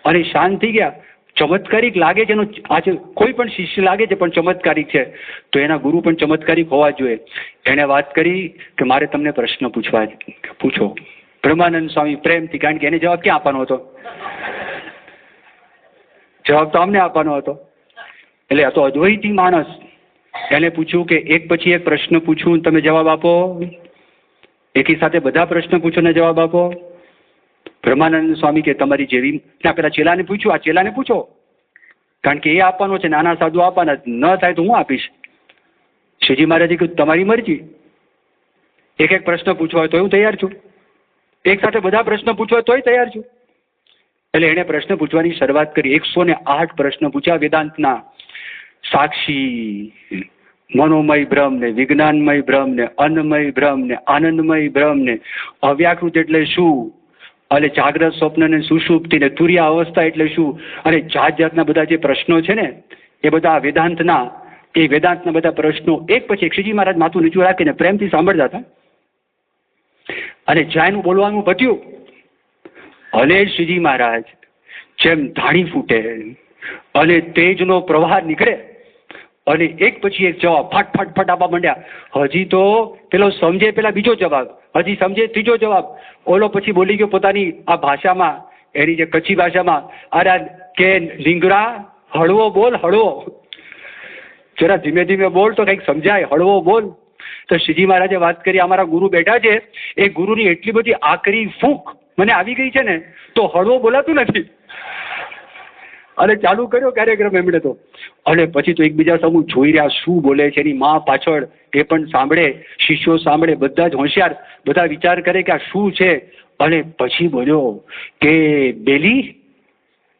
અને શાંત થઈ ગયા. ચમત્કારિક લાગે છે એનો આજે કોઈ પણ શિષ્ય લાગે છે પણ ચમત્કારિક છે, તો એના ગુરુ પણ ચમત્કારિક હોવા જોઈએ. એને વાત કરી કે મારે તમને પ્રશ્ન પૂછવા છે. પૂછો. બ્રહ્માનંદ સ્વામી પ્રેમથી, કારણ કે એને જવાબ ક્યાં આપવાનો હતો? જવાબ તો અમને આપવાનો હતો. એટલે આ તો અદ્વૈતી માણસ. એને પૂછ્યું કે એક પછી એક પ્રશ્ન પૂછું, તમે જવાબ આપો. એકી સાથે બધા પ્રશ્ન પૂછો ને જવાબ આપો. બ્રહ્માનંદ સ્વામી કે તમારી જેવી. પેલા ચેલાને પૂછ્યું, આ ચેલાને પૂછો, કારણ કે એ આપવાનો છે, નાના સાધુ આપવાના, ન થાય તો હું આપીશ. શ્રીજી મહારાજે કીધું તમારી મરજી. એક એક પ્રશ્ન પૂછવા હોય તો હું તૈયાર છું, એક સાથે બધા પ્રશ્ન પૂછવા હોય તોય તૈયાર છું. એટલે એને પ્રશ્ન પૂછવાની શરૂઆત કરી. 108 પ્રશ્ન પૂછ્યા વેદાંતના. સાક્ષી, મનોમય બ્રહ્મ ને, વિજ્ઞાનમય બ્રહ્મ ને, અન્નમય બ્રહ્મ ને, આનંદમય બ્રહ્મ ને, અવ્યાકૃત એટલે શું, અને જાગ્રત સ્વપ્ન ને સુષુપ્તિ ને, તુર્ય અવસ્થા એટલે શું, અને જાત જાતના બધા જે પ્રશ્નો છે ને એ બધા વેદાંતના બધા પ્રશ્નો એક પછી એક શ્રીજી મહારાજ માથું નીચું રાખીને પ્રેમથી સાંભળતા હતા. અને જ્યાં એનું બોલવાનું પત્યું, અને શ્રીજી મહારાજ જેમ ધાણી ફૂટે અને તેજનો પ્રવાહ નીકળે અને એક પછી એક જવાબ ફટ ફટ ફટ આપવા માંડ્યા. હજી તો પેલો સમજે પેલા બીજો જવાબ, હજી સમજે ત્રીજો જવાબ. ઓલો પછી બોલી ગયો પોતાની આ ભાષામાં, એની જે કચ્છી ભાષામાં, અરે કે લીંગડા હળવો બોલ, હળવો, જરા ધીમે ધીમે બોલ તો કંઈક સમજાય, હળવો બોલ. તો શ્રીજી મહારાજે વાત કરી, અમારા ગુરુ બેઠા છે, એ ગુરુની એટલી બધી આકરી ફૂંક મને આવી ગઈ છે ને તો હળવો બોલાતું નથી. અને ચાલુ કર્યો કાર્યક્રમ એમણે તો. અને પછી તો એકબીજા સામું જોઈ રહ્યા, શું બોલે છે, એની માં પાછળ, એ પણ સાંભળે, શિષ્યો સાંભળે, બધા જ હોશિયાર, બધા વિચાર કરે કે આ શું છે. અને પછી બોલ્યો કે બેલી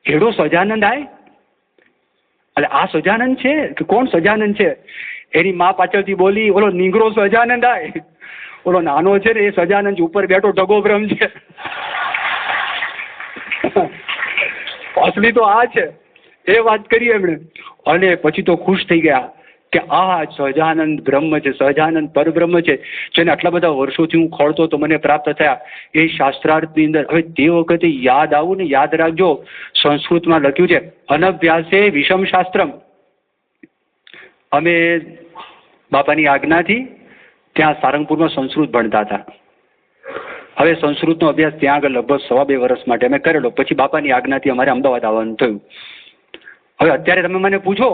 હેડો સજાનંદ આય. એટલે આ સજાનંદ છે કે કોણ સજાનંદ છે? એની માં પાછળથી બોલી, ઓલો નીંગરો સજાનંદ આય. ઓલો નાનો છે ને એ સજાનંદ ઉપર બેઠો ઢગો બ્રહ્મ છે. અસલી તો આ છે. એ વાત કરી એમણે. અને પછી તો ખુશ થઈ ગયા કે આ સહજાનંદ બ્રહ્મ છે, સહજાનંદ પરબ્રહ્મ છે, જેને આટલા બધા વર્ષોથી હું ખોળતો તો મને પ્રાપ્ત થયા. એ શાસ્ત્રાર્થની અંદર હવે તે વખતે યાદ આવું ને યાદ રાખજો, સંસ્કૃતમાં લખ્યું છે અનભ્યાસે વિષમ શાસ્ત્રમ. અમે બાપાની આજ્ઞાથી ત્યાં સારંગપુરમાં સંસ્કૃત ભણતા હતા. હવે સંસ્કૃતનો અભ્યાસ ત્યાં આગળ લગભગ 2.5 વર્ષ માટે અમે કરેલો. પછી બાપાની આજ્ઞાથી અમારે અમદાવાદ આવવાનું થયું. હવે અત્યારે તમે મને પૂછો,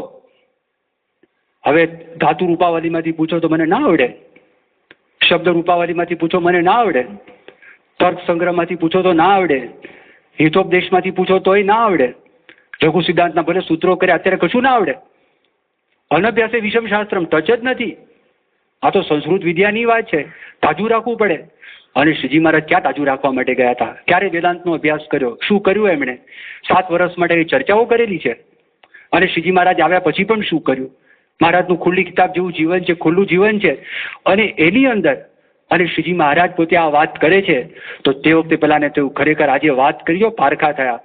હવે ધાતુ રૂપાવલીમાંથી પૂછો તો મને ના આવડે, શબ્દ રૂપાવલીમાંથી પૂછો મને ના આવડે, તર્ક સંગ્રહમાંથી પૂછો તો ના આવડે, હિતોપદેશમાંથી પૂછો તોય ના આવડે, લઘુ સિદ્ધાંતના ભલે સૂત્રો કરે અત્યારે કશું ના આવડે. અનભ્યાસે વિષમ શાસ્ત્રમ ટચ જ નથી. આ તો સંસ્કૃત વિદ્યાની વાત છે, તાજુ રાખવું પડે. અને શ્રીજી મહારાજ ક્યાં તાજુ રાખવા માટે ગયા હતા? ક્યારે વેદાંતનો અભ્યાસ કર્યો? શું કર્યું એમણે? 7 વર્ષ માટે ચર્ચાઓ કરેલી છે. અને શ્રીજી મહારાજ આવ્યા પછી પણ શું કર્યું? મહારાજનું ખુલ્લી કિતાબ જેવું જીવન છે, ખુલ્લું જીવન છે. અને એની અંદર અને શ્રીજી મહારાજ પોતે આ વાત કરે છે તો તે વખતે પેલાને તેવું ખરેખર આજે વાત કરીઓ પારખા થયા.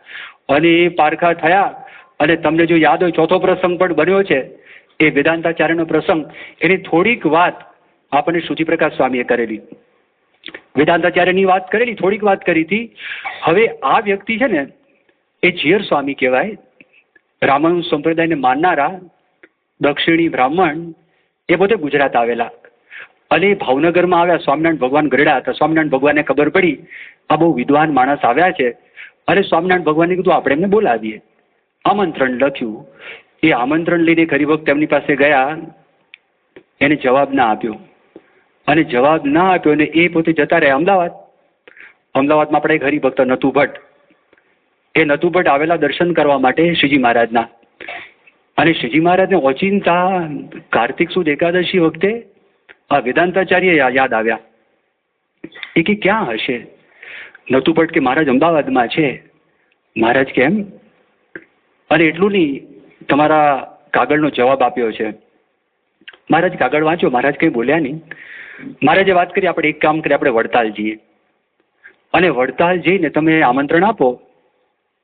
અને એ પારખા થયા. અને તમને જો યાદ હોય, ચોથો પ્રસંગ પણ બન્યો છે એ વેદાંતાચાર્યનો પ્રસંગ. એની થોડીક વાત આપણને શ્રુતિપ્રકાશ સ્વામીએ કરેલી, વેદાંતાચાર્યની વાત કરેલી, થોડીક વાત કરી હતી. હવે આ વ્યક્તિ છે ને એ જીયર સ્વામી કહેવાય, રામાનુજ સંપ્રદાયને માનનારા દક્ષિણી બ્રાહ્મણ. એ પોતે ગુજરાત આવેલા અને ભાવનગરમાં આવ્યા. સ્વામિનારાયણ ભગવાન ગરડા હતા. સ્વામિનારાયણ ભગવાનને ખબર પડી આ બહુ વિદ્વાન માણસ આવ્યા છે, અને સ્વામિનારાયણ ભગવાને કીધું આપણે એમને બોલાવીએ. આમંત્રણ લખ્યું. એ આમંત્રણ લઈને હરિભક્ત એમની પાસે ગયા. એને જવાબ ના આપ્યો. અને જવાબ ના આપ્યો ને એ પોતે જતા રહ્યા અમદાવાદ. અમદાવાદમાં આપણે એક હરિભક્ત નતુ ભટ્ટ, એ નતુભટ્ટ આવેલા દર્શન કરવા માટે શ્રીજી મહારાજના. અને શ્રીજી મહારાજને ઓચિંતા કાર્તિક સુદ એકાદશી વખતે આ વેદાંતાચાર્ય યાદ આવ્યા. એ કે ક્યાં હશે? નતુભટ્ટ કે મહારાજ અમદાવાદમાં છે. મહારાજ કેમ? અને એટલું નહીં, તમારા કાગળનો જવાબ આપ્યો છે. મહારાજ કાગળ વાંચો. મહારાજ કંઈ બોલ્યા નહીં. મહારાજે વાત કરી, આપણે એક કામ કરીએ, આપણે વડતાલ જઈએ અને વડતાલ જઈને તમે આમંત્રણ આપો,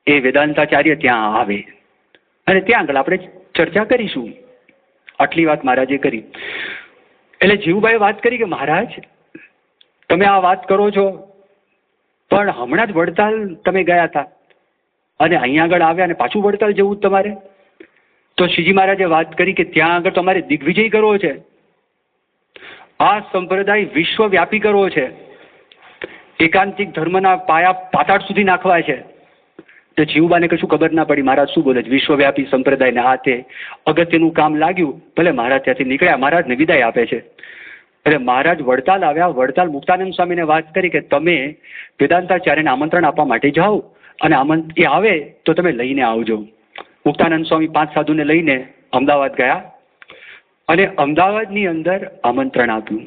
એ વેદાંતાચાર્ય ત્યાં આવે અને ત્યાં આગળ આપણે ચર્ચા કરીશું. આટલી વાત મહારાજે કરી. એટલે જીવુભાઈએ વાત કરી કે મહારાજ તમે આ વાત કરો છો, પણ હમણાં જ વડતાલ તમે ગયા હતા અને અહીંયા આગળ આવ્યા અને પાછું વડતાલ જવું જ તમારે? તો શ્રીજી મહારાજે વાત કરી કે ત્યાં આગળ તમારે દિગ્વિજય કરવો છે. આ સંપ્રદાય વિશ્વવ્યાપી કરવો છે. એકાંતિક ધર્મના પાયા પાતાળ સુધી નાખવા છે. તો જીવુબાને કશું ખબર ના પડી. મહારાજ શું બોલે છે? વિશ્વવ્યાપી સંપ્રદાયને આ તે અગત્યનું કામ લાગ્યું. ભલે મહારાજ ત્યાંથી નીકળ્યા, મહારાજને વિદાય આપે છે. એટલે મહારાજ વડતાલ આવ્યા. વડતાલ મુક્તાનંદ સ્વામીને વાત કરી કે તમે વેદાંતાચાર્યને આમંત્રણ આપવા માટે જાઓ અને એ આવે તો તમે લઈને આવજો. મુક્તાનંદ સ્વામી 5 સાધુને લઈને અમદાવાદ ગયા અને અમદાવાદની અંદર આમંત્રણ આપ્યું.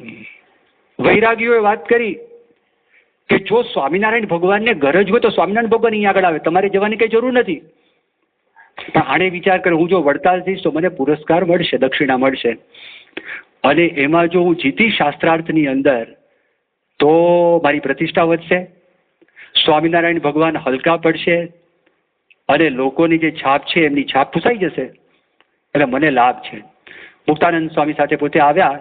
વૈરાગીઓએ વાત કરી કે જો સ્વામિનારાયણ ભગવાનને ગરજ હોય તો સ્વામિનારાયણ ભગવાન અહીંયા આગળ આવે, તમારે જવાની કઈ જરૂર નથી. પણ આણે વિચાર કર્યો, હું જો વડતાલ જઈશ તો મને પુરસ્કાર મળશે, દક્ષિણા મળશે, અને એમાં જો હું જીતીશ શાસ્ત્રાર્થની અંદર તો મારી પ્રતિષ્ઠા વધશે, સ્વામિનારાયણ ભગવાન હલકા પડશે અને લોકોની જે છાપ છે એમની છાપ પૂસાઈ જશે, એટલે મને લાભ છે. મુક્તાનંદ સ્વામી સાથે પોતે આવ્યા.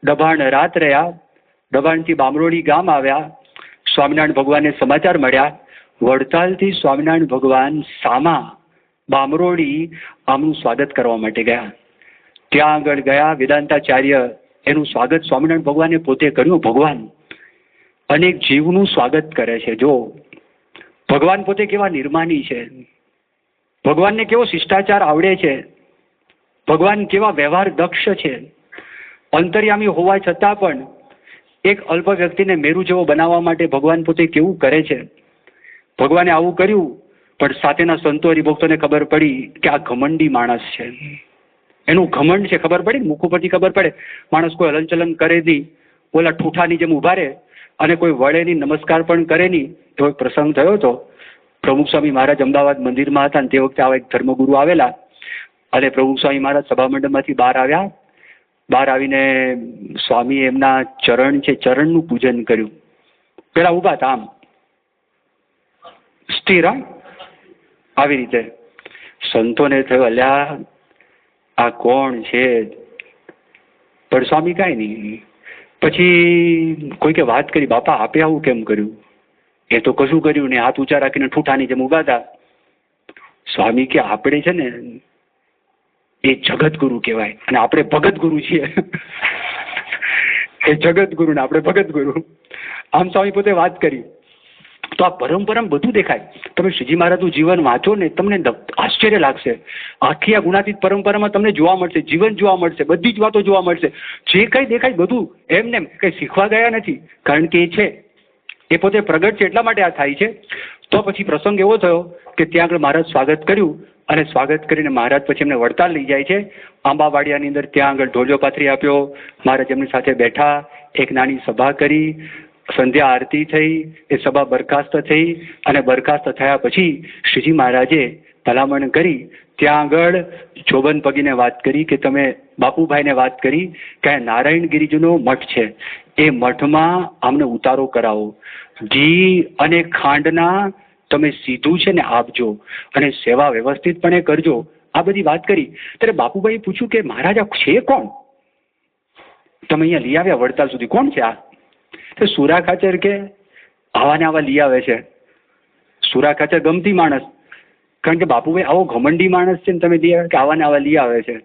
દબાણ રાત રહ્યા. દબાણથી બામરોડી ગામ આવ્યા. સ્વામિનારાયણ ભગવાનને સમાચાર મળ્યા. વડતાલથી સ્વામિનારાયણ ભગવાન સામા બામરોડી આમનું સ્વાગત કરવા માટે ગયા. ત્યાં આગળ ગયા. વેદાંતાચાર્ય એનું સ્વાગત સ્વામિનારાયણ ભગવાને પોતે કર્યું. ભગવાન અનેક જીવનું સ્વાગત કરે છે. જો ભગવાન પોતે કેવા નિર્માની છે, ભગવાનને કેવો શિષ્ટાચાર આવડે છે, ભગવાન કેવા વ્યવહાર દક્ષ છે. અંતર્યામી હોવા છતાં પણ એક અલ્પ વ્યક્તિને મેરુ જેવો બનાવવા માટે ભગવાન પોતે કેવું કરે છે. ભગવાને આવું કર્યું, પણ સાથેના સંતો હરિભક્તોને ખબર પડી કે આ ઘમંડી માણસ છે, એનું ઘમંડ છે. ખબર પડી, મુખ ઉપરથી ખબર પડે. માણસ કોઈ હલનચલન કરે નહીં, ઓલા ઠૂઠાની જેમ ઉભા રહે અને કોઈ વળે નહીં, નમસ્કાર પણ કરે નહીં. એવો એક પ્રસંગ થયો હતો. પ્રમુખ સ્વામી મહારાજ અમદાવાદ મંદિરમાં હતા અને તે વખતે આવા એક ધર્મગુરુ આવેલા અને પ્રમુખ સ્વામી મહારાજ સભા મંડપમાંથી બહાર આવ્યા. બહાર આવીને સ્વામી એમના ચરણ છે, ચરણનું પૂજન કર્યું. પેલા ઉભા હતા આમ સ્થિર, આવી રીતે. સંતોને થયું અલ્યા આ કોણ છે? પણ સ્વામી કાંઈ નહીં. પછી કોઈકે વાત કરી, બાપા આપે આવું કેમ કર્યું? એ તો કશું કર્યું ને, હાથ ઊંચા રાખીને ઠૂઠાની જેમ ઉભા હતા. સ્વામી કે આપણે છે ને એ જગત ગુરુ કહેવાય અને આપણે ભગત ગુરુ છીએ. એ જગત ગુરુ ને આપણે ભગત ગુરુ. આમ સ્વામી પોતે વાત કરી. તો આ પરંપરા બધું દેખાય. તમે શ્રીજી મહારાજનું જીવન વાંચો ને, તમને આશ્ચર્ય લાગશે. આખી આ ગુણાતીત પરંપરામાં તમને જોવા મળશે, જીવન જોવા મળશે, બધી જ વાતો જોવા મળશે. જે કંઈ દેખાય બધું એમને કંઈ શીખવા ગયા નથી, કારણ કે એ છે, એ પોતે પ્રગટ છે, એટલા માટે આ થાય છે. તો પછી પ્રસંગ એવો થયો કે ત્યાં આગળ મહારાજ સ્વાગત કર્યું અને સ્વાગત કરીને મહારાજ પછી એમને વડતાલ લઈ જાય છે. આંબાવાડિયાની અંદર ત્યાં આગળ ઢોલિયો પાથરી આપ્યો. મહારાજ એમની સાથે બેઠા, એક નાની સભા કરી, સંધ્યા આરતી થઈ, એ સભા બરખાસ્ત થઈ અને બરખાસ્ત થયા પછી શ્રીજી મહારાજે ભલામણ કરી. ત્યાં આગળ જોબન પગીને વાત કરી કે તમે બાપુભાઈને વાત કરી કે નારાયણગીરીજીનો મઠ છે, એ મઠમાં આમને ઉતારો કરાવો, ઘી અને ખાંડના તમે સીધું છે ને આપજો અને સેવા વ્યવસ્થિતપણે કરજો. આ બધી વાત કરી. ત્યારે બાપુભાઈ પૂછ્યું કે મહારાજ આ છે કોણ? તમે અહીંયા લઈ આવ્યા વડતાલ સુધી, કોણ છે આ? તો સુરા ખાચર કે આવા ને આવા લઈ આવે છે. સુરા ખાચર ગમતી માણસ, કારણ કે બાપુભાઈ આવો ઘમંડી માણસ છે ને તમે લઈ આવે કે આવા ને આવા લઈ આવે છે.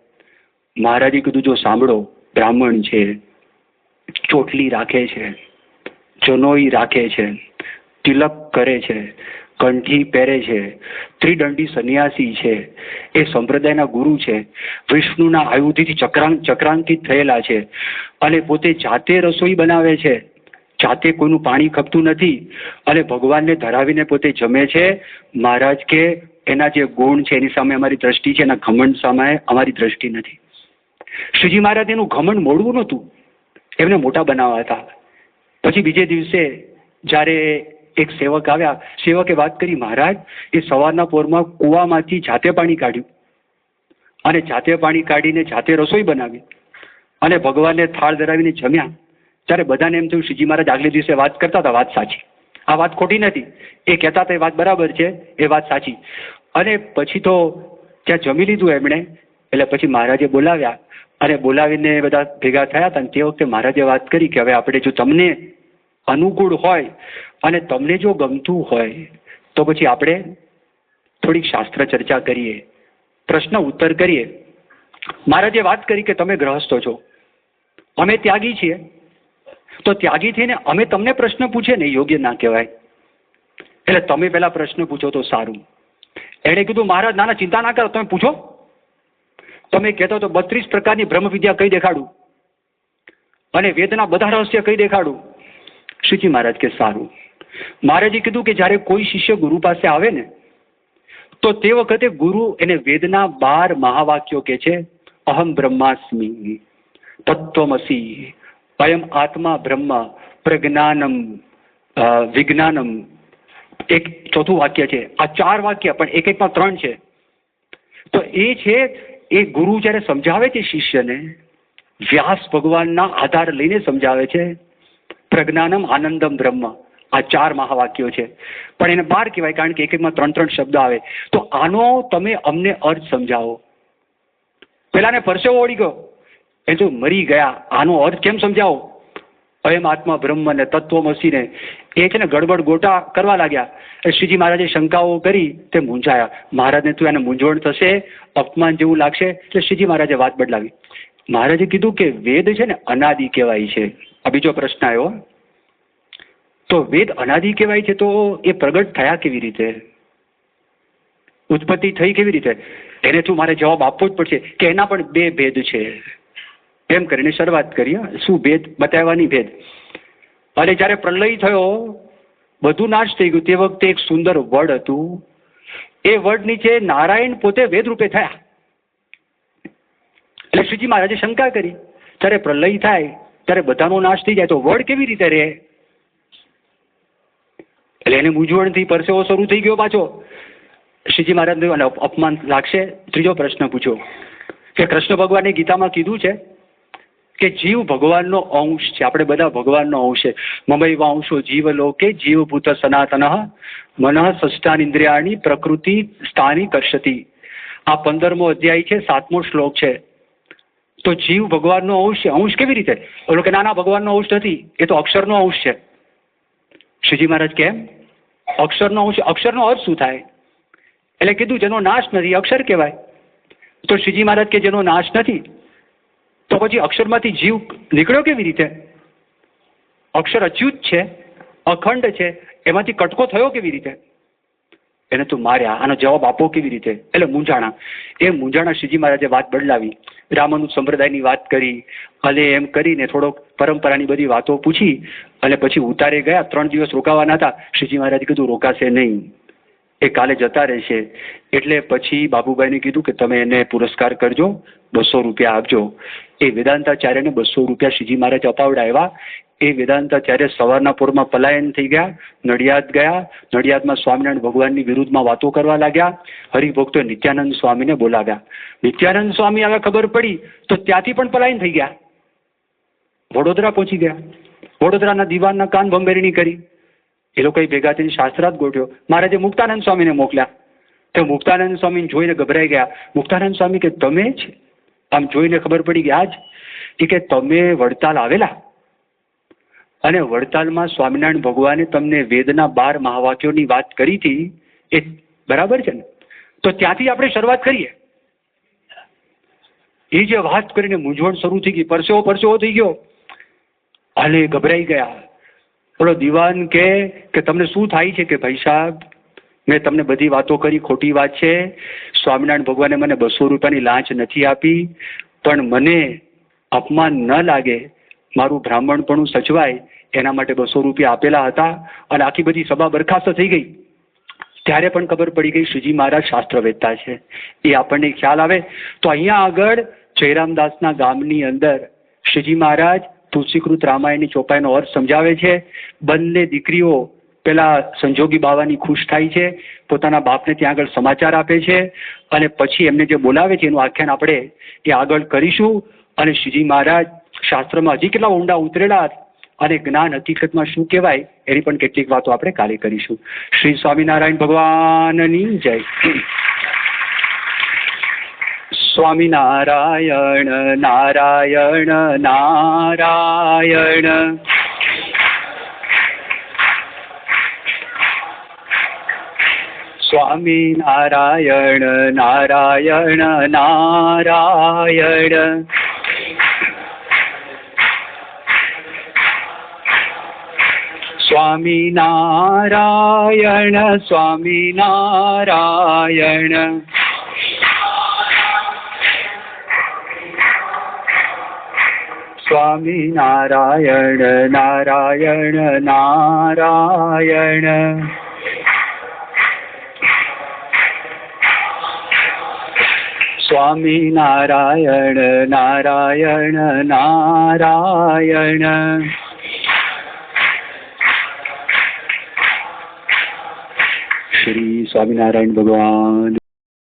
મહારાજે કીધું જો સાંભળો, બ્રાહ્મણ છે, ચોટલી રાખે છે, જનોઈ રાખે છે, તિલક કરે છે, કંઠી પહેરે છે, ત્રિદંડી સંન્યાસી છે, એ સંપ્રદાયના ગુરુ છે, વિષ્ણુના આયુધથી ચક્રાંકિત થયેલા છે અને પોતે જાતે રસોઈ બનાવે છે, જાતે કોઈનું પાણી ખપતું નથી અને ભગવાનને ધરાવીને પોતે જમે છે. મહારાજ કે એના જે ગુણ છે એની સામે અમારી દ્રષ્ટિ છે, એના ઘમંડ સામે અમારી દ્રષ્ટિ નથી. શ્રીજી મહારાજ એનું ઘમંડ મોડવું નહોતું, એમને મોટા બનાવવા હતા. પછી બીજે દિવસે જ્યારે એક સેવક આવ્યા, સેવકે વાત કરી, મહારાજ એ સવારના પોરમાં કૂવામાંથી જાતે પાણી કાઢ્યું અને જાતે પાણી કાઢીને જાતે રસોઈ બનાવી અને ભગવાનને થાળ ધરાવીને જમ્યા. ત્યારે બધાને એમ થયું શ્રીજી મહારાજ આગલે દિવસે વાત કરતા હતા, વાત સાચી, આ વાત ખોટી નથી, એ કહેતા હતા એ વાત બરાબર છે, એ વાત સાચી. અને પછી તો ત્યાં જમી લીધું એમણે, એટલે પછી મહારાજે બોલાવ્યા અને બોલાવીને બધા ભેગા થયા હતા. અને તે વખતે મહારાજે વાત કરી કે હવે આપણે જો તમને અનુકૂળ હોય અને તમને જો ગમતું હોય તો પછી આપણે થોડીક શાસ્ત્ર ચર્ચા કરીએ, પ્રશ્ન ઉત્તર કરીએ. મહારાજે વાત કરી કે તમે ગ્રહસ્થો છો, અમે ત્યાગી છીએ, તો ત્યાગી થઈને અમે તમને પ્રશ્ન પૂછે ને યોગ્ય ના કહેવાય, એટલે તમે પેલા પ્રશ્ન પૂછો તો સારું. એણે કીધું મહારાજ ના ચિંતા ના કરો, તમે પૂછો, તમે કહેતો તો 32 પ્રકારની બ્રહ્મ વિદ્યા કઈ દેખાડું અને વેદના બધા રહસ્ય કઈ દેખાડું. શ્રીજી મહારાજ કે સારું. મહારાજે કીધું કે જ્યારે કોઈ શિષ્ય ગુરુ પાસે આવે ને તો તે વખતે ગુરુ એને વેદના 12 મહાવાક્યો કે છે. અહમ બ્રહ્માસ્મિ, તત્વમસી, અયમ આત્મા બ્રહ્મ, પ્રજ્ઞાનમ, વિજ્ઞાનમ, એક ચોથું વાક્ય છે. આ 4 વાક્ય પણ એક એકમાં 3 છે. તો એ છે એ ગુરુ જ્યારે સમજાવે છે શિષ્યને, વ્યાસ ભગવાનના આધાર લઈને સમજાવે છે. પ્રજ્ઞાનમ આનંદમ બ્રહ્મ, આ 4 મહાવાક્યો છે, પણ એને 12 કહેવાય કારણ કે એક એકમાં 3 શબ્દ આવે. તો આનો તમે અમને અર્થ સમજાવો. પેલાને પરસેવો ઓળી ગયો, એ તો મરી ગયા, આનો અર્થ કેમ સમજાવો? અયમ આત્મા બ્રહ્મ ને તત્વમસીને એ છે ને ગડબડ ગોટા કરવા લાગ્યા. શ્રીજી મહારાજે શંકાઓ કરી, તે મૂંઝાયા. મહારાજને તું એને મૂંઝવણ થશે, અપમાન જેવું લાગશે, એટલે શ્રીજી મહારાજે વાત બદલાવી. મહારાજે કીધું કે વેદ છે ને અનાદિ કહેવાય છે. આ બીજો પ્રશ્ન આવ્યો. તો વેદ અનાદિ કહેવાય છે તો એ પ્રગટ થયા કેવી રીતે, ઉત્પત્તિ થઈ કેવી રીતે? એને તું મારે જવાબ આપવો જ પડશે કે એના પણ 2 ભેદ છે. એમ કરીને શરૂઆત કરી. શું ભેદ? બતાવવાની ભેદ. અને જ્યારે પ્રલય થયો, બધું નાશ થઈ ગયું, તે વખતે એક સુંદર વડ હતું. એ વડ નીચે નારાયણ પોતે વેદ રૂપે થયા. એટલે શ્રીજી મહારાજે શંકા કરી, ત્યારે પ્રલય થાય ત્યારે બધાનો નાશ થઈ જાય તો વડ કેવી રીતે રહે? એટલે એને મૂંઝવણથી પરસેવો શરૂ થઈ ગયો પાછો. શ્રીજી મહારાજને અપમાન લાગશે. ત્રીજો પ્રશ્ન પૂછ્યો કે કૃષ્ણ ભગવાને ગીતામાં કીધું છે કે જીવ ભગવાનનો અંશ છે, આપણે બધા ભગવાનનો અંશ છે. મમૈવ અંશો જીવ લોકે જીવભૂત સનાતન મનઃ ષષ્ઠાન ઇન્દ્રિયાણી પ્રકૃતિ સ્થાની કર્ષતિ. આ 15મો અધ્યાય છે, 7મો શ્લોક છે. તો જીવ ભગવાનનો અંશ છે. અંશ કેવી રીતે? ઓલો કે નાના ભગવાનનો અંશ નથી, એ તો અક્ષરનો અંશ છે. શ્રીજી મહારાજ કેમ? અક્ષરનો અંશ, અક્ષરનો અર્થ શું થાય? એટલે કીધું જેનો નાશ નથી અક્ષર કહેવાય. તો શ્રીજી મહારાજ કે જેનો નાશ નથી તો પછી અક્ષરમાંથી જીવ નીકળ્યો કેવી રીતે? અક્ષર અચ્યુત છે, અખંડ છે, એમાંથી કટકો થયો કેવી રીતે? એને તું માર્યા, આનો જવાબ આપો કેવી રીતે? એટલે મૂંઝાણા. એ મૂંઝાણા શ્રીજી મહારાજે વાત બદલાવી, રામાનુજ સંપ્રદાયની વાત કરી અને એમ કરીને થોડોક પરંપરાની બધી વાતો પૂછી અને પછી ઉતારે ગયા. 3 દિવસ રોકાવાના હતા. શ્રીજી મહારાજે કીધું રોકાશે નહીં, એ કાલે જતા રહેશે. એટલે પછી બાબુભાઈને કીધું કે તમે એને પુરસ્કાર કરજો, 200 રૂપિયા આપજો. એ વેદાંતાચાર્યને 200 રૂપિયા શ્રીજી મહારાજ અપાવડાવ્યા. એ વેદાંતાચાર્ય સવારના પોરમાં પલાયન થઈ ગયા, નડિયાદ ગયા. નડિયાદમાં સ્વામિનારાયણ ભગવાનની વિરુદ્ધમાં વાતો કરવા લાગ્યા. હરિભક્તોએ નિત્યાનંદ સ્વામીને બોલાવ્યા. નિત્યાનંદ સ્વામી હવે ખબર પડી તો ત્યાંથી પણ પલાયન થઈ ગયા, વડોદરા પહોંચી ગયા. વડોદરાના દીવાનના કાન ભંભેરણી કરી. એ લોકોએ ભેગા થઈને શાસ્ત્રાર્થ ગોઠવ્યો. મહારાજે મુક્તાનંદ સ્વામીને મોકલ્યા. તો મુક્તાનંદ સ્વામીને જોઈને ગભરાઈ ગયા. મુક્તાનંદ સ્વામી કે તમે જ? આમ જોઈને ખબર પડી કે આજ. એ કે તમે વડતાલ આવેલા અને વડતાલમાં સ્વામિનારાયણ ભગવાને તમને વેદના 12 મહાવાક્યોની વાત કરી હતી, એ બરાબર છે ને? તો ત્યાંથી આપણે શરૂઆત કરીએ. એ જે વાત કરીને મૂંઝવણ શરૂ થઈ ગઈ, પરસેવો થઈ ગયો અને ગભરાઈ ગયા. બોલો દીવાન કે તમને શું થાય છે? કે ભાઈ સાહેબ, મેં તમને બધી વાતો કરી, ખોટી વાત છે. સ્વામિનારાયણ ભગવાને મને 200 રૂપિયાની લાંચ નથી આપી, પણ મને અપમાન ન લાગે, મારું બ્રાહ્મણપણું સચવાય એના માટે 200 રૂપિયા આપેલા હતા અને આખી બધી સભા બરખાસ્ત થઈ ગઈ ત્યારે પણ ખબર પડી ગઈ શ્રીજી મહારાજ શાસ્ત્રવેત્તા છે. એ આપણને ખ્યાલ આવે તો અહીંયા આગળ જયરામદાસના ગામની અંદર શ્રીજી મહારાજ તુલસીકૃત રામાયણની ચોપાઈનો અર્થ સમજાવે છે. બંને દીકરીઓ પેલા સંજોગી બાવાની ખુશ થાય છે, પોતાના બાપને ત્યાં આગળ સમાચાર આપે છે અને પછી એમને જે બોલાવે છે એનું આખ્યાન આપણે એ આગળ કરીશું. અને શ્રીજી મહારાજ શાસ્ત્રમાં હજી કેટલા ઊંડા ઉતરેલા અને જ્ઞાન હકીકતમાં શું કહેવાય એની પણ કેટલીક વાતો આપણે કાલે કરીશું. શ્રી સ્વામિનારાયણ ભગવાનની જય. સ્વામિનારાયણ નારાયણ નારાયણ. સ્વામિનારાયણ નારાયણ નારાયણ. સ્વામિનારાયણ સ્વામિનારાયણ. સ્વામિનારાયણ નારાયણ નારાયણ. સ્વામિનારાયણ નારાયણ નારાયણ. શ્રી સ્વામિનારાયણ ભગવાન.